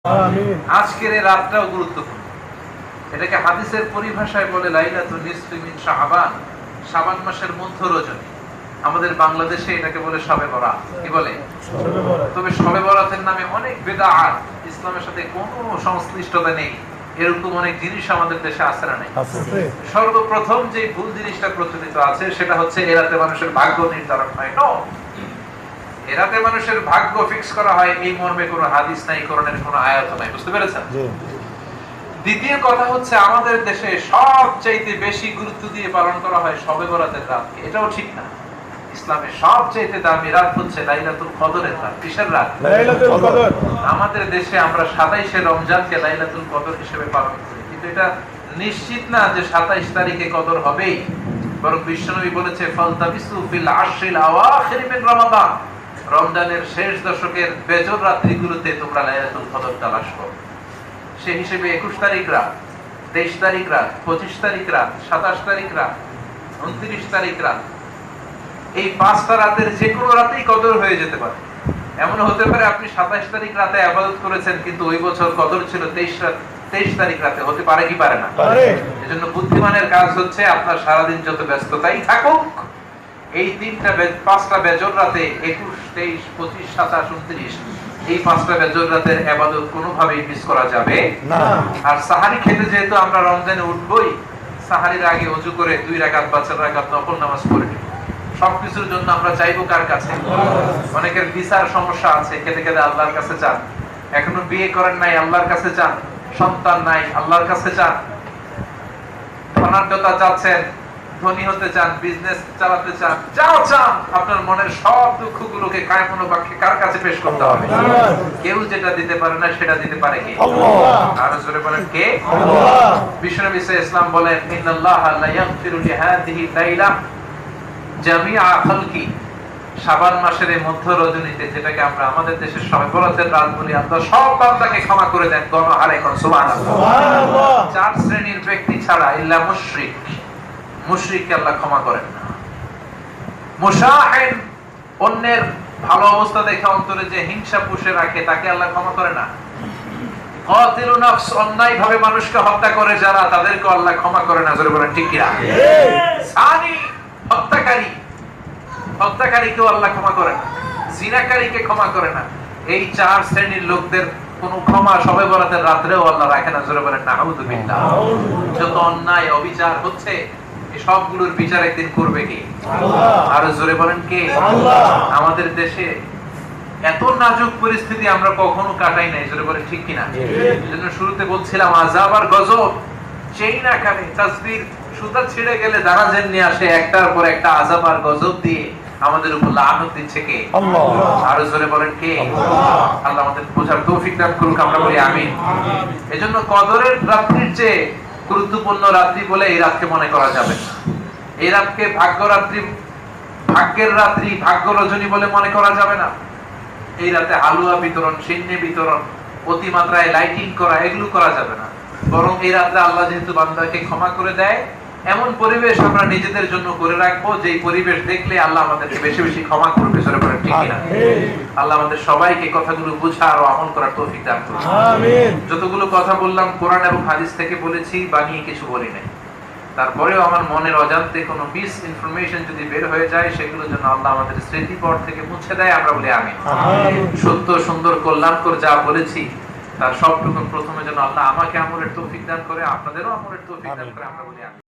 আমিন। আজকের এই রাতটাও গুরুত্বপূর্ণ। এটাকে হাদিসের পরিভাষায় বলে লাইলাতুন নিসফি মিন শাবান, শাবান মাসের মধ্য রজনী। আমাদের বাংলাদেশে এটাকে বলে শবে বরাত। কি বলে? তবে শবে বরাতের নামে অনেক বিদআত, ইসলামের সাথে কোনো সংশ্লিষ্টতা নেই এরকম অনেক জিনিস আমাদের দেশে আছে না নাই? সর্বপ্রথম যে ভুল জিনিসটা প্রচলিত আছে সেটা হচ্ছে এ রাতে মানুষের ভাগ্য নির্ধারণ হয়। নো, এ রাতে মানুষের ভাগ্য ফিক্স করা হয় এই মর্মে কোনো হাদিস নাই, কোরআনের কোনো আয়াত নাই। বুঝতে পেরেছেন? দ্বিতীয় কথা হচ্ছে আমাদের দেশে সবচাইতে বেশি গুরুত্ব দিয়ে পালন করা হয় শবে বরাতের রাতকে। এটাও ঠিক না। ইসলামের সবচাইতে দামি রাত হচ্ছে লাইলাতুল কদরের রাত। কিসের রাত? লাইলাতুল কদর। আমাদের দেশে আমরা 27শে রমজানকে লাইলাতুল কদর হিসেবে পালন করি, কিন্তু এটা নিশ্চিত না যে 27 তারিখে কদর হবেই। বরং বিশ্বনবী বলেছে ফালতাবিসু ফিল আশরিল আওয়াখির মিন রমাদান, রমজানের শেষ দশকের বেজর রাত্রিগুলোতে তোমরা লাইলাতুল কদর তালাশ করো। সেই হিসেবে 21 তারিখ রাত, 23 তারিখ রাত, 25 তারিখ রাত, 27 তারিখ রাত, 29 তারিখ রাত, এই 5টা রাতের যে কোনো রাতেই কদর হয়ে যেতে পারে। এমন হতে পারে আপনি 27 তারিখ রাতে ইবাদত করেছেন কিন্তু ওই বছর কদর ছিল 23 তারিখ রাতে। হতে পারে কি পারে না? এজন্য বুদ্ধিমানের কাজ হচ্ছে আপনার সারাদিন যত ব্যস্ততাই থাকুক, এই 5টা বেজর রাতে 21, 23, 25, 27, 29 এই 5টা বেজর রাতের ইবাদত কোনোভাবেই মিস করা যাবে না। আর সাহারি খেতে যেহেতু আমরা রমজানে উঠবই, সাহারির আগে ওযু করে 2 রাকাত বা 4 রাকাত নফল নামাজ পড়ে নিব। সবকিছুর জন্য আমরা চাইবো কার কাছে? অনেকের ভিসার সমস্যা আছে, খেতে খেতে আল্লাহর কাছে চান। এখনো বিয়ে করেন নাই, আল্লাহর কাছে চান। সন্তান নাই, আল্লাহর কাছে চান। ধনাঢ্যতা চাচ্ছেন, ধনী হতে চান, বিজনেস চালাতে চান, যাও চান, আপনার মনের সব দুঃখগুলোকে কায়মনো বাক্যে কার কাছে পেশ করতে হবে? কেউ যেটা দিতে পারে না সেটা দিতে পারে কে? আল্লাহ। আর জোরে বলেন কে? আল্লাহ। বিশ্বনবী ইসলাম বলেন ইন্নাল্লাহা লা ইয়াগফিরু লিহাদিহি লাইলা জামিআ খালকি, শাবান মাসের এই মধ্য রজনীতে, যেটাকে আমরা আমাদের দেশের শবে বরাতের রাত বলি, আল্লাহ সব বান্দাকে ক্ষমা করে দেন গণহারে। কোন সুবহানাল্লাহ। সুবহানাল্লাহ। 4 শ্রেণীর ব্যক্তি ছাড়া, ইল্লা মুশরিক, মুশরিককে আল্লাহ ক্ষমা করেন না। মুশাহিন, অন্যের ভালো অবস্থা দেখে অন্তরে যে হিংসা পুষে রাখে তাকে আল্লাহ ক্ষমা করে না। কাতিলু নফস, অন্যায়ভাবে মানুষকে হত্যা করে যারা, তাদেরকে আল্লাহ ক্ষমা করে না। জোরে বলেন ঠিক কি না? সানি, হত্যাকারীকেও আল্লাহ ক্ষমা করে না, জিনাকারীকে ক্ষমা করে না। এই 4 শ্রেণীর লোকদের কোনো ক্ষমা শবে বরাতের রাতেও আল্লাহ রাখে না। জোরে বলেন নাউযুবিল্লাহ। যত অন্যায় অবিচার হচ্ছে এই সবগুলোর বিচার একদিন করবে কে? আল্লাহ। আর জোরে বলেন কে? আল্লাহ। আমাদের দেশে এত নাজুক পরিস্থিতি আমরা কখনো কাটাই নাই। জোরে বলেন ঠিক কি না? এজন্য শুরুতে বলছিলাম আযাব আর গজব চেইন আকারে, তাসবির সুতা ছিঁড়ে গেলে দারাজেন নিয়ে আসে, একটার পর একটা আযাব আর গজব দিয়ে আমাদের উপর লানত দিচ্ছে কে? আল্লাহ। আর জোরে বলেন কে? আল্লাহ। আল্লাহ আমাদের বোঝার তৌফিক দান করুক, আমরা বলি আমিন। এজন্য কদরের রাত্রির চেয়ে গুরুত্বপূর্ণ রাত্রি বলে এই রাতকে মনে করা যাবে না। এই রাতকে ভাগ্য রাত্রি, ভাগ্যের রাত্রি, ভাগ্য রজনী বলে মনে করা যাবে না। এই রাতে হালুয়া বিতরণ, সিন্নি বিতরণ, অতিমাত্রায় লাইটিং করা, এগুলো করা যাবে না। বরং এই রাতে আল্লাহ যেহেতু বান্দাকে ক্ষমা করে দেয়, এমন পরিবেশ আমরা নিজেদের জন্য করে রাখবো যেই পরিবেশ দেখলে আল্লাহ আমাদেরকে বেশি বেশি ক্ষমা করবে। জোরে বলেন ঠিক কি না? আল্লাহ আমাদের সবাইকে কথাগুলো বোঝার ও আমল করার তৌফিক দান করুন। আমিন। যতগুলো কথা বললাম কোরআন এবং হাদিস থেকে বলেছি, বানিয়ে কিছু বলি নাই। তারপরেও আমার মনের অজান্তে কোনো মিস ইনফরমেশন যদি বের হয়ে যায়, সেগুলোর জন্য আল্লাহ আমাদের স্মৃতিপট থেকে মুছে দেয়, আমরা বলি আমিন। সত্য, সুন্দর, কল্যাণকর যা বলেছি তার সবটুকু প্রথমে যেন আল্লাহ আমাকে আমলের তৌফিক দান করে, আপনাদেরও আমলের তৌফিক দান করে, আমরা বলি আমিন।